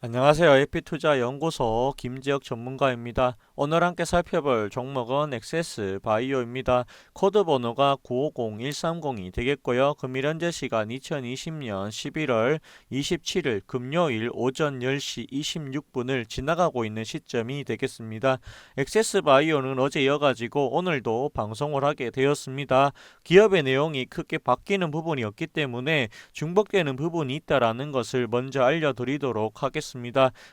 안녕하세요. 에피투자연구소 김지혁 전문가입니다. 오늘 함께 살펴볼 종목은 엑세스 바이오입니다. 코드 번호가 950130이 되겠고요. 금일 현재 시간 2020년 11월 27일 금요일 오전 10시 26분을 지나가고 있는 시점이 되겠습니다. 엑세스 바이오는 어제 이어가지고 오늘도 방송을 하게 되었습니다. 기업의 내용이 크게 바뀌는 부분이 없기 때문에 중복되는 부분이 있다라는 것을 먼저 알려드리도록 하겠습니다.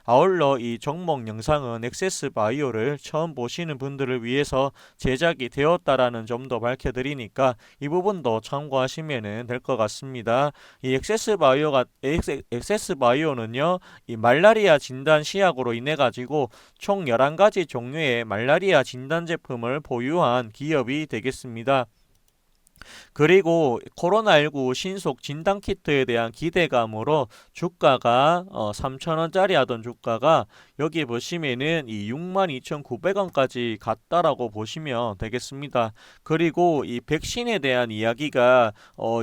아울러 이 종목 영상은 엑세스 바이오를 처음 보시는 분들을 위해서 제작이 되었다라는 점도 밝혀드리니까 이 부분도 참고하시면 될 것 같습니다. 이 엑세스 바이오는요, 이 말라리아 진단 시약으로 인해 가지고 총 11가지 종류의 말라리아 진단 제품을 보유한 기업이 되겠습니다. 그리고 코로나19 신속 진단키트에 대한 기대감으로 주가가 3,000원짜리 하던 주가가 여기 보시면은 이 62,900원까지 갔다라고 보시면 되겠습니다. 그리고 이 백신에 대한 이야기가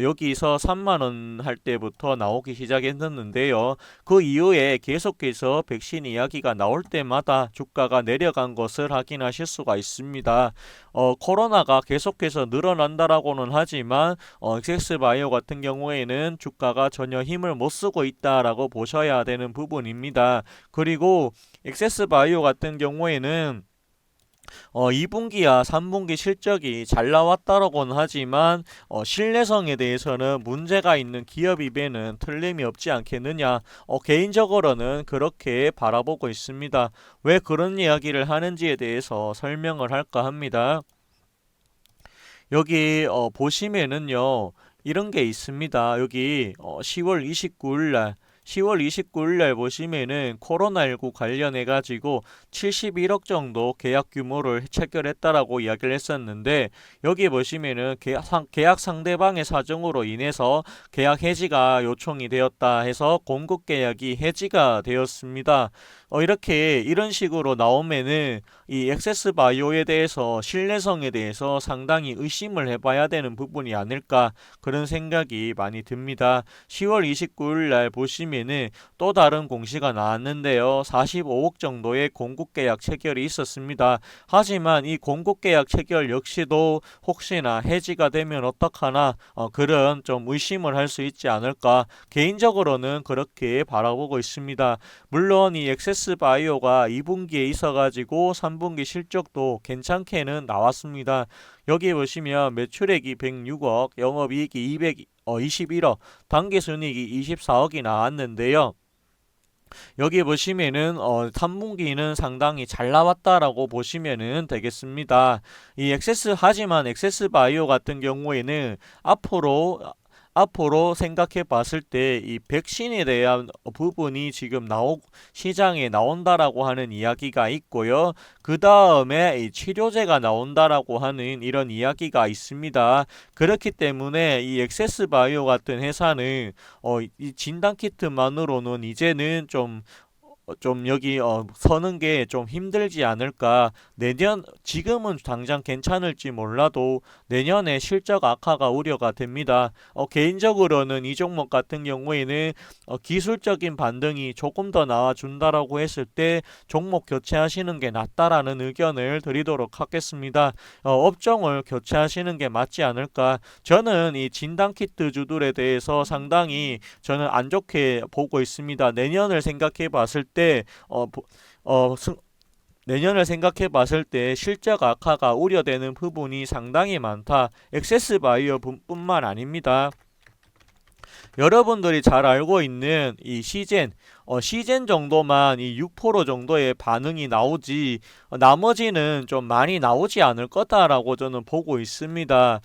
여기서 3만원 할 때부터 나오기 시작했는데요. 그 이후에 계속해서 백신 이야기가 나올 때마다 주가가 내려간 것을 확인하실 수가 있습니다. 코로나가 계속해서 늘어난다라고는 하지만 엑섹스바이오 같은 경우에는 주가가 전혀 힘을 못 쓰고 있다라고 보셔야 되는 부분입니다. 그리고 엑섹스바이오 같은 경우에는 2분기와 3분기 실적이 잘 나왔다라고는 하지만 신뢰성에 대해서는 문제가 있는 기업임에는 틀림이 없지 않겠느냐. 개인적으로는 그렇게 바라보고 있습니다. 왜 그런 이야기를 하는지에 대해서 설명을 할까 합니다. 여기 보시면은요, 이런 게 있습니다. 여기 10월 29일 날 보시면은 코로나19 관련해 가지고 71억 정도 계약 규모를 체결했다라고 이야기를 했었는데, 여기 보시면은 계약 상대방의 사정으로 인해서 계약 해지가 요청이 되었다 해서 공급 계약이 해지가 되었습니다. 이렇게 이런 식으로 나오면은 이 액세스 바이오에 대해서 신뢰성에 대해서 상당히 의심을 해봐야 되는 부분이 아닐까, 그런 생각이 많이 듭니다. 10월 29일 날 보시면은 또 다른 공시가 나왔는데요. 45억 정도의 공급 계약 체결이 있었습니다. 하지만 이 공급 계약 체결 역시도 혹시나 해지가 되면 어떡하나, 그런 좀 의심을 할 수 있지 않을까, 개인적으로는 그렇게 바라보고 있습니다. 물론 이 엑세스 바이오가 2분기에 있어가지고 3분기 실적도 괜찮게는 나왔습니다. 여기 보시면 매출액이 106억, 영업이익이 221억, 당기순이익이 24억이 나왔는데요. 여기 보시면은 3분기는 상당히 잘 나왔다라고 보시면은 되겠습니다. 이 하지만 엑세스 바이오 같은 경우에는 앞으로 생각해 봤을 때 이 백신에 대한 부분이 지금 시장에 나온다라고 하는 이야기가 있고요. 그 다음에 이 치료제가 나온다라고 하는 이런 이야기가 있습니다. 그렇기 때문에 이 엑세스 바이오 같은 회사는 이 진단 키트만으로는 이제는 좀 여기 서는 게 좀 힘들지 않을까. 지금은 당장 괜찮을지 몰라도 내년에 실적 악화가 우려가 됩니다. 개인적으로는 이 종목 같은 경우에는 기술적인 반등이 조금 더 나와준다라고 했을 때 종목 교체하시는 게 낫다라는 의견을 드리도록 하겠습니다. 업종을 교체하시는 게 맞지 않을까. 저는 이 진단키트 주들에 대해서 상당히 저는 안 좋게 보고 있습니다. 어, 어, 내년을 생각해 봤을 때 실적 악화가 우려되는 부분이 상당히 많다. 엑세스 바이오 뿐만 아닙니다. 여러분들이 잘 알고 있는 이 시젠 정도만 이 6% 정도의 반응이 나오지, 나머지는 좀 많이 나오지 않을 거다라고 저는 보고 있습니다.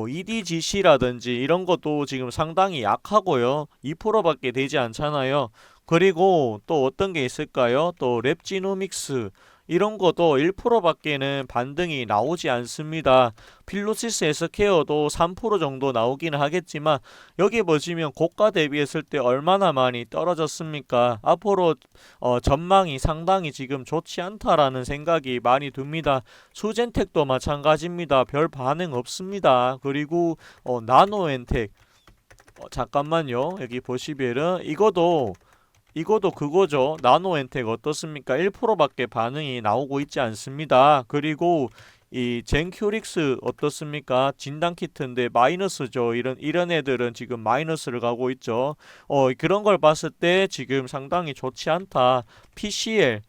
EDGC라든지 이런 것도 지금 상당히 약하고요. 2%밖에 되지 않잖아요. 그리고 또 어떤 게 있을까요? 또 랩지노믹스 이런 것도 1%밖에는 반등이 나오지 않습니다. 필로시스 헬스케어도 3% 정도 나오기는 하겠지만 여기 보시면 고가 대비했을 때 얼마나 많이 떨어졌습니까? 앞으로 전망이 상당히 지금 좋지 않다라는 생각이 많이 듭니다. 수젠텍도 마찬가지입니다. 별 반응 없습니다. 그리고 나노엔텍, 잠깐만요. 여기 보시면은 이거도 그거죠. 나노엔텍 어떻습니까? 1%밖에 반응이 나오고 있지 않습니다. 그리고 이 젠큐릭스 어떻습니까? 진단키트인데 마이너스죠. 이런 애들은 지금 마이너스를 가고 있죠. 그런 걸 봤을 때 지금 상당히 좋지 않다. PCL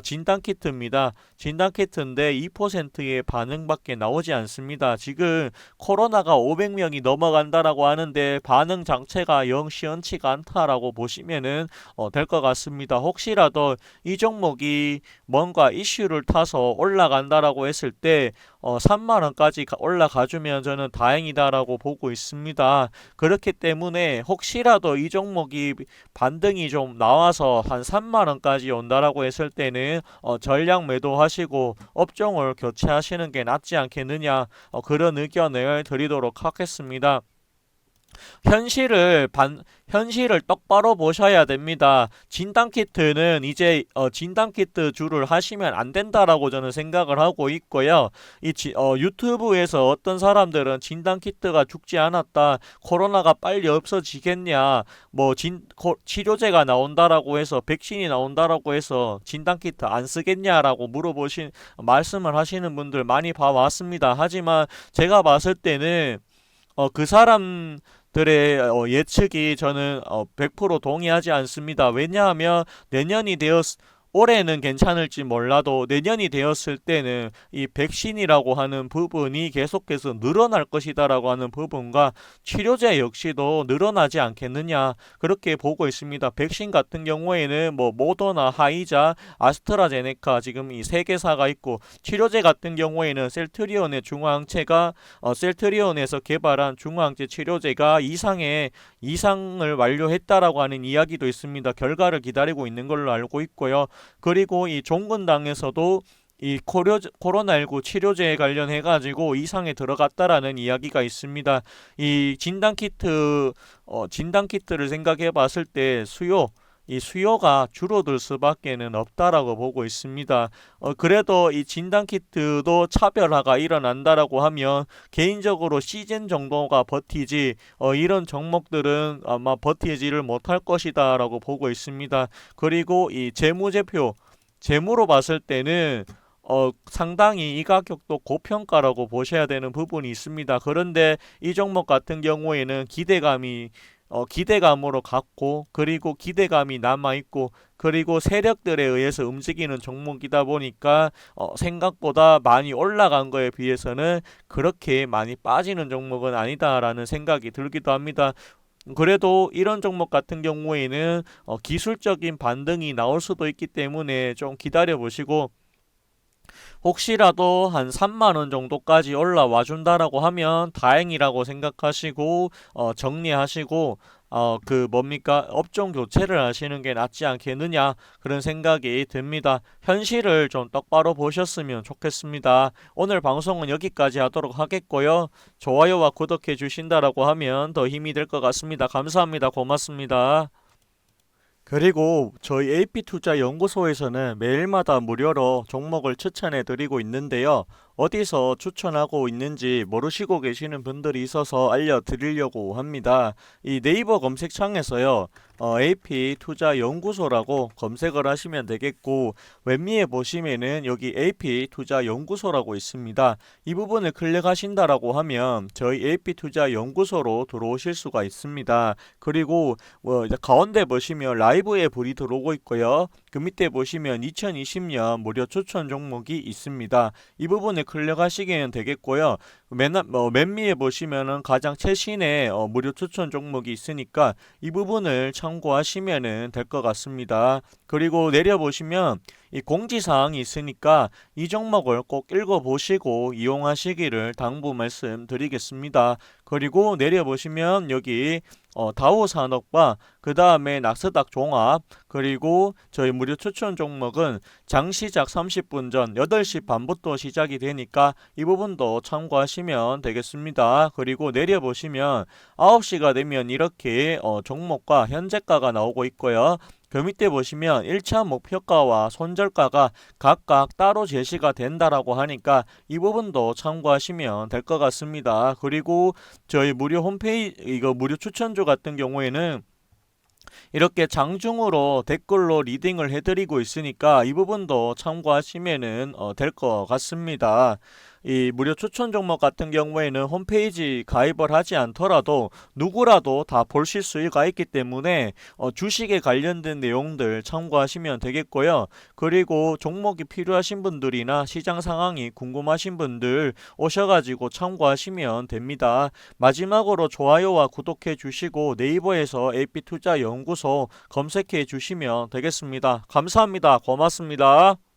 진단키트입니다. 진단키트인데 2%의 반응밖에 나오지 않습니다. 지금 코로나가 500명이 넘어간다라고 하는데 반응 자체가 영 시원치가 않다라고 보시면은 될 것 같습니다. 혹시라도 이 종목이 뭔가 이슈를 타서 올라간다라고 했을 때 3만 원까지 올라가주면 저는 다행이다라고 보고 있습니다. 그렇기 때문에 혹시라도 이 종목이 반등이 좀 나와서 한 3만 원까지 온다라고 했을 때는 전량 매도하시고 업종을 교체하시는 게 낫지 않겠느냐 그런 의견을 드리도록 하겠습니다. 현실을 똑바로 보셔야 됩니다. 진단키트는 이제 진단키트 주를 하시면 안 된다라고 저는 생각을 하고 있고요. 유튜브에서 어떤 사람들은 진단키트가 죽지 않았다. 코로나가 빨리 없어지겠냐. 치료제가 나온다라고 해서 백신이 나온다라고 해서 진단키트 안 쓰겠냐라고 말씀을 하시는 분들 많이 봐왔습니다. 하지만 제가 봤을 때는 그 사람들의 예측이 저는 100% 동의하지 않습니다. 왜냐하면 올해는 괜찮을지 몰라도 내년이 되었을 때는 이 백신이라고 하는 부분이 계속해서 늘어날 것이다라고 하는 부분과 치료제 역시도 늘어나지 않겠느냐 그렇게 보고 있습니다. 백신 같은 경우에는 모더나, 하이자, 아스트라제네카 지금 이 세 개사가 있고 치료제 같은 경우에는 셀트리온에서 개발한 중화항체 치료제가 이상을 완료했다라고 하는 이야기도 있습니다. 결과를 기다리고 있는 걸로 알고 있고요. 그리고 이 종근당에서도 이 코로나19 치료제에 관련해 가지고 이상에 들어갔다라는 이야기가 있습니다. 이 진단키트를 생각해 봤을 때 이 수요가 줄어들 수밖에는 없다라고 보고 있습니다. 그래도 이 진단키트도 차별화가 일어난다라고 하면 개인적으로 시즌 정도가 버티지 이런 종목들은 아마 버티지를 못할 것이다라고 보고 있습니다. 그리고 이 재무로 봤을 때는 상당히 이 가격도 고평가라고 보셔야 되는 부분이 있습니다. 그런데 이 종목 같은 경우에는 기대감으로 갔고 그리고 기대감이 남아있고 그리고 세력들에 의해서 움직이는 종목이다 보니까 생각보다 많이 올라간 거에 비해서는 그렇게 많이 빠지는 종목은 아니다라는 생각이 들기도 합니다. 그래도 이런 종목 같은 경우에는 기술적인 반등이 나올 수도 있기 때문에 좀 기다려 보시고 혹시라도 한 3만 원 정도까지 올라와 준다라고 하면 다행이라고 생각하시고 정리하시고 업종 교체를 하시는 게 낫지 않겠느냐 그런 생각이 듭니다. 현실을 좀 똑바로 보셨으면 좋겠습니다. 오늘 방송은 여기까지 하도록 하겠고요. 좋아요와 구독해 주신다라고 하면 더 힘이 될 것 같습니다. 감사합니다. 고맙습니다. 그리고 저희 AP투자연구소에서는 매일마다 무료로 종목을 추천해 드리고 있는데요. 어디서 추천하고 있는지 모르시고 계시는 분들이 있어서 알려드리려고 합니다. 이 네이버 검색창에서요. AP투자연구소라고 검색을 하시면 되겠고 웹미에 보시면은 여기 AP투자연구소라고 있습니다. 이 부분을 클릭하신다라고 하면 저희 AP투자연구소로 들어오실 수가 있습니다. 그리고 이제 가운데 보시면 라이브에 불이 들어오고 있고요. 그 밑에 보시면 2020년 무료 추천 종목이 있습니다. 이 부분을 클릭하시면 되겠고요. 맨 위에 보시면은 가장 최신의 무료 추천 종목이 있으니까 이 부분을 참고하시면 될 것 같습니다. 그리고 내려보시면 이 공지사항이 있으니까 이 종목을 꼭 읽어보시고 이용하시기를 당부 말씀드리겠습니다. 그리고 내려보시면 여기 다우산업과 그 다음에 낙스닥 종합 그리고 저희 무료 추천 종목은 장시작 30분 전 8시 반부터 시작이 되니까 이 부분도 참고하시면 되겠습니다. 그리고 내려보시면 9시가 되면 이렇게 종목과 현재가가 나오고 있고요. 그 밑에 보시면 1차 목표가와 손절가가 각각 따로 제시가 된다라고 하니까 이 부분도 참고하시면 될 것 같습니다. 그리고 저희 무료 홈페이지 무료 추천주 같은 경우에는 이렇게 장중으로 댓글로 리딩을 해드리고 있으니까 이 부분도 참고하시면은 될 것 같습니다. 이 무료 추천 종목 같은 경우에는 홈페이지 가입을 하지 않더라도 누구라도 다 보실 수가 있기 때문에 주식에 관련된 내용들 참고하시면 되겠고요. 그리고 종목이 필요하신 분들이나 시장 상황이 궁금하신 분들 오셔가지고 참고하시면 됩니다. 마지막으로 좋아요와 구독해 주시고 네이버에서 AP투자연구소 검색해 주시면 되겠습니다. 감사합니다. 고맙습니다.